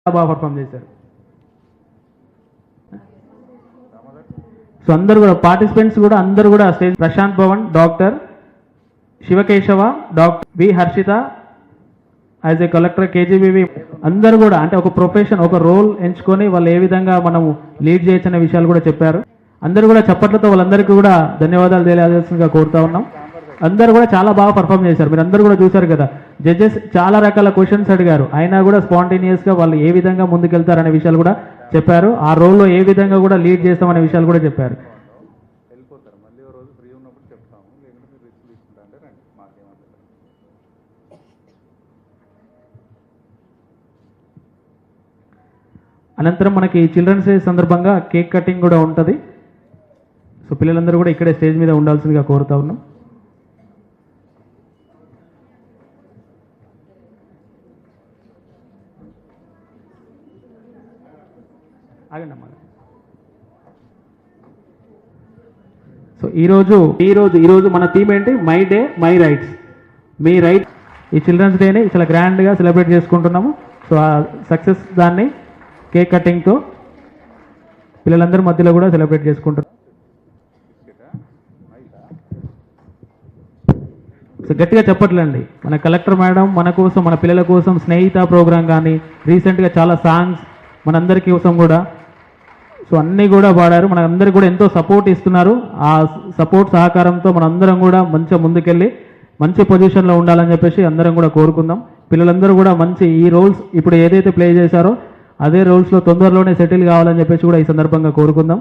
బాగా పర్ఫామ్ చేశారు. సో అందరు కూడా పార్టిసిపెంట్స్ కూడా అందరూ కూడా stage Prashant Bhavan, doctor Shivakeshava, doctor V Harshita, as a collector KGBV, అందరూ కూడా అంటే ఒక ప్రొఫెషన్, ఒక రోల్ ఎంచుకొని వాళ్ళు ఏ విధంగా మనం లీడ్ చేయొచ్చనే విషయాలు కూడా చెప్పారు. అందరూ కూడా చప్పట్లతో వాళ్ళందరికీ కూడా ధన్యవాదాలు తెలియజేస్తుందిగా కోరుతా ఉన్నాం. అందరూ కూడా చాలా బాగా పర్ఫామ్ చేశారు. మీరు అందరూ కూడా చూశారు కదా, జడ్జెస్ చాలా రకాల క్వశ్చన్స్ అడిగారు, అయినా కూడా స్పాంటేనియస్గా వాళ్ళు ఏ విధంగా ముందుకెళ్తారనే విషయాలు కూడా చెప్పారు. ఆ రోల్లో ఏ విధంగా కూడా లీడ్ చేస్తామనే విషయాలు కూడా చెప్పారు. అనంతరం మనకి చిల్డ్రన్స్ డే సందర్భంగా కేక్ కటింగ్ కూడా ఉంటుంది. సో పిల్లలందరూ కూడా ఇక్కడే స్టేజ్ మీద ఉండాల్సిందిగా కోరుతా ఉన్నాం. ఆగండి అమ్మా. సో ఈరోజు మన థీమ్ ఏంటి? My day my rights, me right. ఈ చిల్డ్రన్స్ డేని చాలా గ్రాండ్గా సెలబ్రేట్ చేసుకుంటున్నాము. సో ఆ సక్సెస్ దాన్ని కేక్ కటింగ్తో పిల్లలందరి మధ్యలో కూడా సెలబ్రేట్ చేసుకుంటున్నాం. సో గట్టిగా చెప్పట్లండి. మన కలెక్టర్ మేడం మన కోసం, మన పిల్లల కోసం స్నేహిత ప్రోగ్రాం కానీ, రీసెంట్గా చాలా సాంగ్స్ మనందరి కోసం కూడా సో అన్నీ కూడా పాడారు. మనందరికీ కూడా ఎంతో సపోర్ట్ ఇస్తున్నారు. ఆ సపోర్ట్ సహకారంతో మనందరం కూడా మంచిగా ముందుకెళ్ళి మంచి పొజిషన్లో ఉండాలని చెప్పేసి అందరం కూడా కోరుకుందాం. పిల్లలందరూ కూడా మంచి ఈ రోల్స్ ఇప్పుడు ఏదైతే ప్లే చేశారో అదే రోల్స్లో తొందరలోనే సెటిల్ కావాలని చెప్పేసి కూడా ఈ సందర్భంగా కోరుకుందాం.